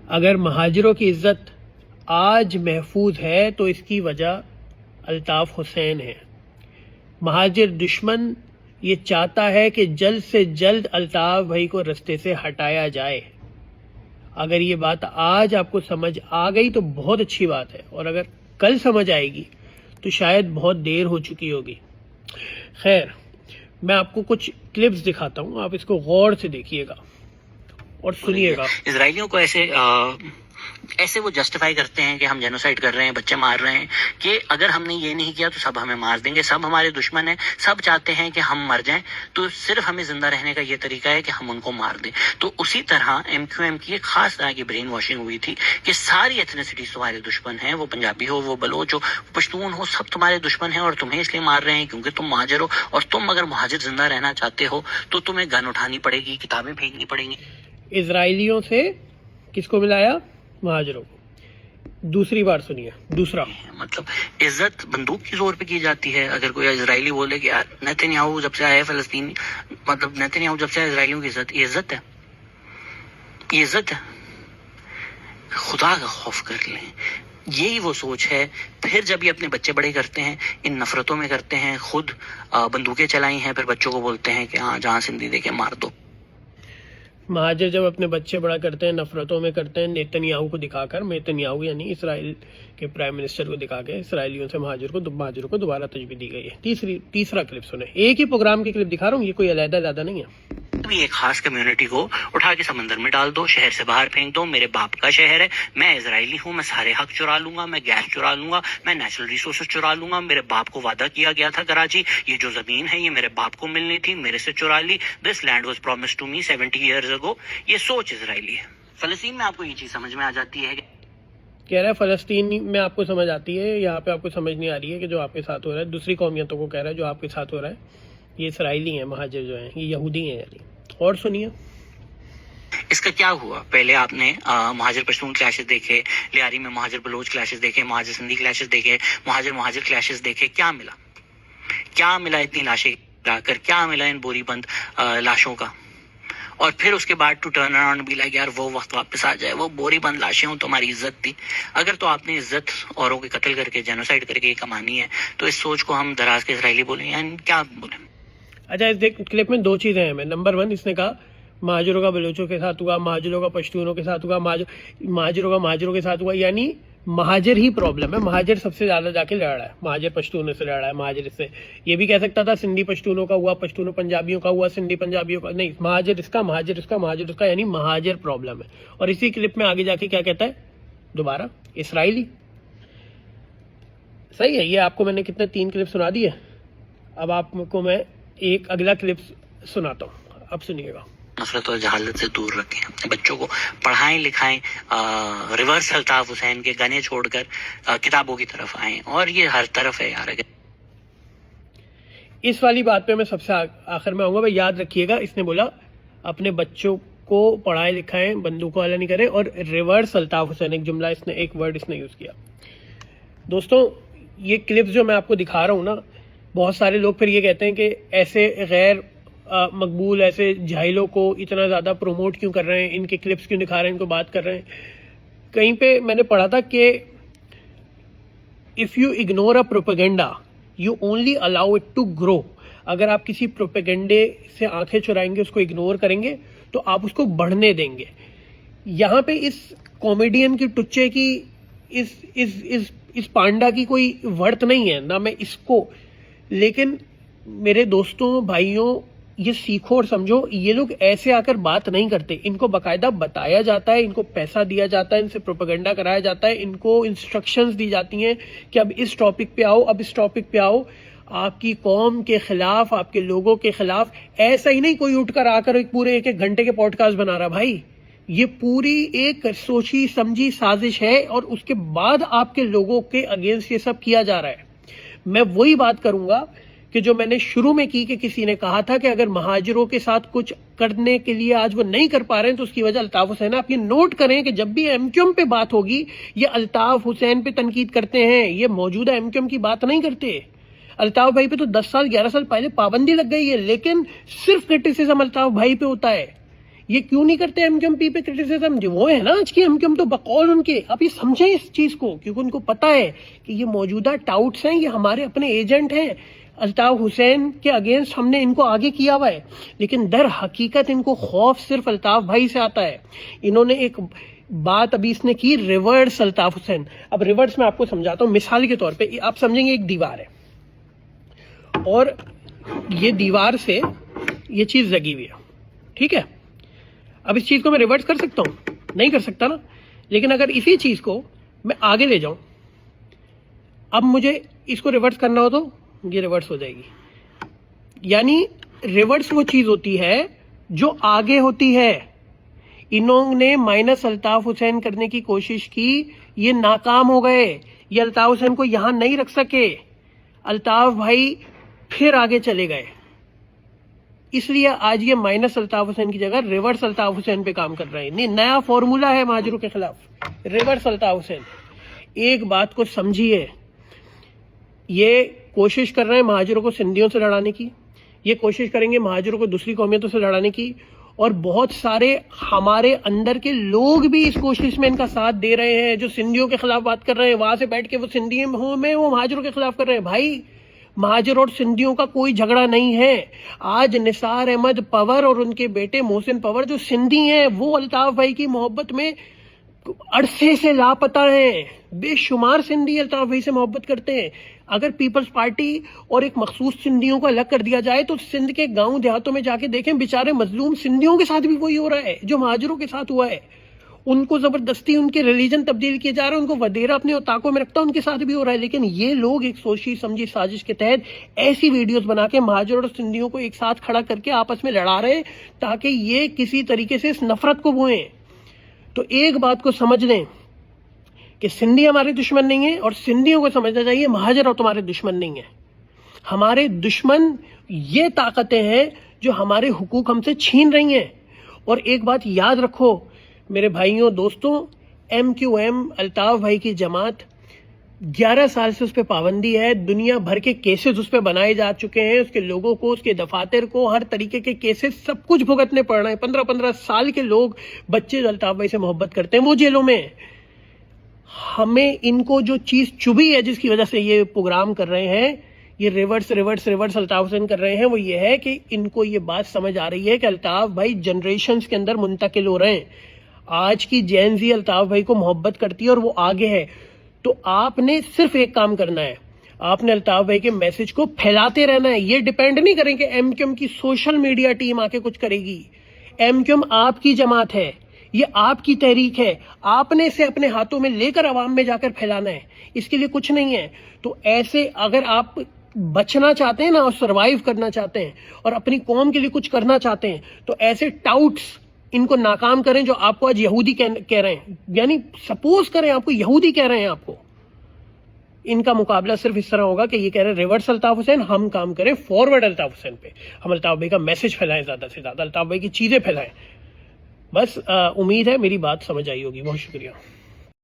اگر مہاجروں کی عزت آج محفوظ ہے تو اس کی وجہ الطاف حسین ہے. مہاجر دشمن یہ چاہتا ہے کہ جلد سے جلد الطاف بھائی کو رستے سے ہٹایا جائے. اگر یہ بات آج آپ کو سمجھ آ گئی تو بہت اچھی بات ہے، اور اگر کل سمجھ آئے گی تو شاید بہت دیر ہو چکی ہوگی. خیر، میں آپ کو کچھ کلپس دکھاتا ہوں، آپ اس کو غور سے دیکھیے گا اور سنیے گا. اسرائیلیوں کو ایسے وہ جسٹیفائی کرتے ہیں کہ ہم جینوسائیڈ کر رہے ہیں، بچے مار رہے ہیں، کہ اگر ہم نے یہ نہیں کیا تو سب ہمیں مار دیں گے، سب ہمارے دشمن ہیں، سب چاہتے ہیں کہ ہم مر جائیں، تو صرف ہمیں زندہ رہنے کا یہ طریقہ ہے کہ ہم ان کو مار دیں. تو اسی طرح ایم کیو ایم کی ایک خاص طرح کی برین واشنگ ہوئی تھی کہ ساری ایتھنیسٹیز تمہارے دشمن ہیں، وہ پنجابی ہو، وہ بلوچ ہو، پشتون ہو، سب تمہارے دشمن ہیں، اور تمہیں اس لیے مار رہے ہیں کیونکہ تم مہاجر ہو، اور تم اگر مہاجر زندہ رہنا چاہتے ہو تو تمہیں گن اٹھانی پڑے گی، کتابیں پھینکنی پڑیں گی. اسرائیلیوں سے کس کو ملایا؟ مہاجروں کو. دوسری بار سنیے، دوسرا. مطلب عزت بندوق کی زور پہ کی جاتی ہے. اگر کوئی اسرائیلی بولے کہ یار نیتن یاہو جب سے آیا ہے فلسطین، مطلب نیتن یاہو جب سے آیا اسرائیلیوں کی عزت، یہ عزت ہے؟ یہ عزت ہے؟ خدا کا خوف کر لیں. یہی وہ سوچ ہے. پھر جب یہ اپنے بچے بڑے کرتے ہیں، ان نفرتوں میں کرتے ہیں، خود بندوقیں چلائی ہیں، پھر بچوں کو بولتے ہیں کہ ہاں جہاں سندھی دے کے مار دو. مہاجر جب اپنے بچے بڑا کرتے ہیں، نفرتوں میں کرتے ہیں، نیتن یاہو کو دکھا کر، نیتن یاہو یعنی اسرائیل کے پرائم منسٹر کو دکھا کے اسرائیلیوں سے مہاجروں کو دوبارہ تجویز دی گئی ہے. تیسرا کلپ سنیں. ایک ہی پروگرام کی کلپ دکھا رہا ہوں، یہ کوئی علیحدہ نہیں ہے. بھی ایک خاص کمیونٹی کو اٹھا کے سمندر میں ڈال دو، شہر سے باہر پھینک دو. میرے باپ کا شہر ہے، میں اسرائیلی ہوں، میں سارے حق چرا لوں گا، میں گیس چرا لوں گا، میں نیچرل ریسورسز چرا لوں گا. میرے باپ کو وعدہ کیا گیا تھا کراچی، یہ جو زمین ہے یہ میرے باپ کو ملنی تھی، میرے سے چرا لی. This land was promised to me 70 years ago. یہ سوچ اسرائیلی ہے. فلسطین میں آپ کو یہ چیز سمجھ میں آ جاتی ہے کہ کہہ رہا ہے فلسطین میں آپ کو سمجھ آتی ہے، یہاں پہ آپ کو سمجھ نہیں آ رہی ہے کہ جو آپ کے ساتھ ہو رہا ہے. دوسری قومیتوں کو کہہ رہا ہے جو آپ کے ساتھ ہو رہا ہے یہ اسرائیلی ہیں، مہاجر جو ہیں یہ یہودی ہیں. یعنی اور سنیے اس کا کیا ہوا. پہلے آپ نے مہاجر پشتون کلیشز دیکھے، لیاری میں مہاجر بلوچ کلیشز دیکھے، مہاجر سندھی کلیشز دیکھے، مہاجر کلیشز دیکھے. کیا ملا اتنی لاشیں لا کر؟ کیا ملا ان بوری بند لاشوں کا؟ اور پھر اس کے بعد ٹو ٹرن اراؤنڈ بھی لائک یار وہ وقت واپس آ جائے، وہ بوری بند لاشیں ہوں تو ہماری عزت تھی. اگر تو آپ نے عزت اوروں کے قتل کر کے جینوسائیڈ کر کے یہ کمانی ہے تو اس سوچ کو ہم دراز کے اسرائیلی بولیں یعنی کیا بولیں؟ اچھا، اس کلپ میں دو چیزیں ہیں. نمبر 1 اس نے کہا مہاجروں کا بلوچوں کے ساتھ ہوا، مہاجروں کا پشتونوں کے ساتھ ہوا، مہاجروں کا مہاجروں کے ساتھ ہوا. یعنی مہاجر ہی پرابلم ہے. مہاجر سب سے زیادہ جا کے لڑ رہا ہے، مہاجر پشتونوں سے لڑ رہا ہے. مہاجر اس سے یہ بھی کہہ سکتا تھا سندھی پشتونوں کا ہوا، پشتونوں پنجابیوں کا ہوا، سندھی پنجابیوں کا نہیں. مہاجر اس کا، مہاجر اس کا، مہاجر اس کا، یعنی مہاجر پرابلم ہے. اور اسی کلپ میں آگے جا کے کیا کہتا ہے دوبارہ؟ اسرائیلی. صحیح ہے. یہ آپ کو میں نے کتنے 3 کلپ سنا دیے. اب آپ کو میں ایک اگلا کلپ سناتا ہوں، اب سنیے گا. نفرت اور جہالت سے دور رکھیں، اپنے بچوں کو پڑھائیں لکھائیں، ریورس الطاف حسین کے گانے چھوڑ کر کتابوں کی طرف آئیں. اور یہ ہر طرف ہے یار. اس والی بات پہ میں سب سے آخر میں آؤں گا. بھائی یاد رکھیے گا، اس نے بولا اپنے بچوں کو پڑھائیں لکھائیں، بندوقوں والا نہیں کریں، اور ریورس الطاف حسین ایک جملہ اس نے، ایک ورڈ اس نے یوز کیا. دوستوں یہ کلپس جو میں آپ کو دکھا رہا ہوں نا، بہت سارے لوگ پھر یہ کہتے ہیں کہ ایسے غیر مقبول ایسے جاہلوں کو اتنا زیادہ پروموٹ کیوں کر رہے ہیں، ان کے کلپس کیوں دکھا رہے ہیں، ان کو بات کر رہے ہیں. کہیں پہ میں نے پڑھا تھا کہ if you ignore a propaganda you only allow it to grow. اگر آپ کسی پروپیگنڈے سے آنکھیں چرائیں گے، اس کو اگنور کریں گے تو آپ اس کو بڑھنے دیں گے. یہاں پہ اس کامیڈین کی ٹچے کی اس پانڈا کی کوئی ورت نہیں ہے نہ. میں اس کو، لیکن میرے دوستوں بھائیوں یہ سیکھو اور سمجھو، یہ لوگ ایسے آ کر بات نہیں کرتے. ان کو باقاعدہ بتایا جاتا ہے، ان کو پیسہ دیا جاتا ہے، ان سے پروپیگنڈا کرایا جاتا ہے، ان کو انسٹرکشنز دی جاتی ہیں کہ اب اس ٹاپک پہ آؤ، اب اس ٹاپک پہ آؤ. آپ کی قوم کے خلاف، آپ کے لوگوں کے خلاف. ایسا ہی نہیں کوئی اٹھ کر آ کر ایک پورے 1 گھنٹے کے پوڈ کاسٹ بنا رہا. بھائی یہ پوری ایک سوچی سمجھی سازش ہے، اور اس کے بعد آپ کے لوگوں کے اگینسٹ یہ سب کیا جا رہا ہے. میں وہی بات کروں گا کہ جو میں نے شروع میں کی، کہ کسی نے کہا تھا کہ اگر مہاجروں کے ساتھ کچھ کرنے کے لیے آج وہ نہیں کر پا رہے ہیں تو اس کی وجہ الطاف حسین. آپ یہ نوٹ کریں کہ جب بھی ایم کیو ایم پہ بات ہوگی یہ الطاف حسین پہ تنقید کرتے ہیں، یہ موجودہ ایم کیو ایم کی بات نہیں کرتے. الطاف بھائی پہ تو 10 سال 11 سال پہلے پابندی لگ گئی ہے، لیکن صرف کرٹیسزم الطاف بھائی پہ ہوتا ہے. یہ کیوں نہیں کرتے ایم کیو ایم پی پہ کرٹیسزم؟ جو وہ ہے نا آج کی ایم کیو ایم تو بقول ان کے، آپ یہ سمجھیں اس چیز کو، کیونکہ ان کو پتا ہے کہ یہ موجودہ ٹاؤٹس ہیں، یہ ہمارے اپنے ایجنٹ ہیں، الطاف حسین کے اگینسٹ ہم نے ان کو آگے کیا ہوا ہے، لیکن در حقیقت ان کو خوف صرف الطاف بھائی سے آتا ہے۔ انہوں نے ایک بات ابھی اس نے کی ریورس الطاف حسین، اب ریورس میں آپ کو سمجھاتا ہوں مثال کے طور پہ، آپ سمجھیں گے ایک دیوار ہے اور یہ دیوار سے یہ چیز لگی ہوئی ہے، ٹھیک ہے؟ اب اس چیز کو میں ریورس کر سکتا ہوں؟ نہیں کر سکتا نا، لیکن اگر اسی چیز کو میں آگے لے جاؤں، اب مجھے اس کو ریورس کرنا ہو تو یہ ریورس ہو جائے گی۔ یعنی ریورس وہ چیز ہوتی ہے جو آگے ہوتی ہے۔ انہوں نے مائنس الطاف حسین کرنے کی کوشش کی، یہ ناکام ہو گئے، یہ الطاف حسین کو یہاں نہیں رکھ سکے، الطاف بھائی پھر آگے چلے گئے، اس لیے آج یہ مائنس الطاف حسین کی جگہ ریورس الطاف حسین پہ کام کر رہے ہیں۔ نہیں، نیا فارمولا ہے مہاجروں کے خلاف، ریورس الطاف حسین۔ ایک بات کو سمجھیے، یہ کوشش کر رہے ہیں مہاجروں کو سندھیوں سے لڑانے کی، یہ کوشش کریں گے مہاجروں کو دوسری قومیتوں سے لڑانے کی، اور بہت سارے ہمارے اندر کے لوگ بھی اس کوشش میں ان کا ساتھ دے رہے ہیں، جو سندھیوں کے خلاف بات کر رہے ہیں، وہاں سے بیٹھ کے وہ سندھیوں میں وہ مہاجروں کے خلاف کر رہے ہیں۔ بھائی مہاجر اور سندھیوں کا کوئی جھگڑا نہیں ہے۔ آج نثار احمد پور اور ان کے بیٹے محسن پور جو سندھی ہیں، وہ الطاف بھائی کی محبت میں عرصے سے لاپتہ ہیں۔ بے شمار سندھی الطاف بھائی سے محبت کرتے ہیں۔ اگر پیپلز پارٹی اور ایک مخصوص سندھیوں کو الگ کر دیا جائے تو سندھ کے گاؤں دیہاتوں میں جا کے دیکھیں، بیچارے مظلوم سندھیوں کے ساتھ بھی وہی ہو رہا ہے جو مہاجروں کے ساتھ ہوا ہے۔ ان کو زبردستی ان کے ریلیجن تبدیل کیے جا رہے ہیں، ان کو ودیرہ اپنے اوتاقوں میں رکھتا، ان کے ساتھ بھی ہو رہا ہے۔ لیکن یہ لوگ ایک سوچی سمجھی سازش کے تحت ایسی ویڈیوز بنا کے مہاجر اور سندھیوں کو ایک ساتھ کھڑا کر کے آپس میں لڑا رہے ہیں تاکہ یہ کسی طریقے سے اس نفرت کو بوئیں۔ تو ایک بات کو سمجھ لیں کہ سندھی ہمارے دشمن نہیں ہیں، اور سندھیوں کو سمجھنا چاہیے مہاجر اور تمہارے دشمن نہیں ہیں۔ ہمارے دشمن یہ طاقتیں ہیں جو ہمارے حقوق ہم سے چھین رہی ہیں۔ اور ایک بات یاد رکھو میرے بھائیوں دوستوں، ایم کیو ایم الطاف بھائی کی جماعت 11 سال سے اس پہ پابندی ہے، دنیا بھر کے کیسز اس پہ بنائے جا چکے ہیں، اس کے لوگوں کو، اس کے دفاتر کو، ہر طریقے کے کیسز سب کچھ بھگتنے پڑ رہے ہیں۔ 15 سال کے لوگ، بچے جو الطاف بھائی سے محبت کرتے ہیں وہ جیلوں میں ہیں۔ ہمیں ان کو جو چیز چبھی ہے جس کی وجہ سے یہ پروگرام کر رہے ہیں، یہ ریورس الطاف حسین کر رہے ہیں، وہ یہ ہے کہ ان کو یہ بات سمجھ آ رہی ہے کہ الطاف بھائی جنریشنز کے اندر منتقل ہو رہے ہیں۔ آج کی جین زی الطاف بھائی کو محبت کرتی ہے اور وہ آگے ہے، تو آپ نے صرف ایک کام کرنا ہے، آپ نے الطاف بھائی کے میسج کو پھیلاتے رہنا ہے۔ یہ ڈیپینڈ نہیں کریں کہ ایم کیو ایم کی سوشل میڈیا ٹیم آ کے کچھ کرے گی۔ ایم کیو ایم آپ کی جماعت ہے، یہ آپ کی تحریک ہے، آپ نے اسے اپنے ہاتھوں میں لے کر عوام میں جا کر پھیلانا ہے، اس کے لیے کچھ نہیں ہے۔ تو ایسے اگر آپ بچنا چاہتے ہیں نا اور سروائیو کرنا چاہتے ہیں اور اپنی قوم کے لیے کچھ کرنا چاہتے ہیں، تو ایسے ٹاؤٹس ان کو ناکام کریں جو آپ کو آج یہودی کہہ رہے ہیں، یعنی سپوز کریں آپ کو یہودی کہہ رہے ہیں آپ کو۔ ان کا مقابلہ صرف اس طرح ہوگا کہ یہ کہہ رہے ہیں ریورس الطاف حسین، ہم کام کریں فارورڈ الطاف حسین پہ، ہم الطاف بھائی کا میسج پھیلائیں، زیادہ سے زیادہ الطاف بھائی کی چیزیں پھیلائیں۔ بس امید ہے میری بات سمجھ آئی ہوگی۔ بہت شکریہ۔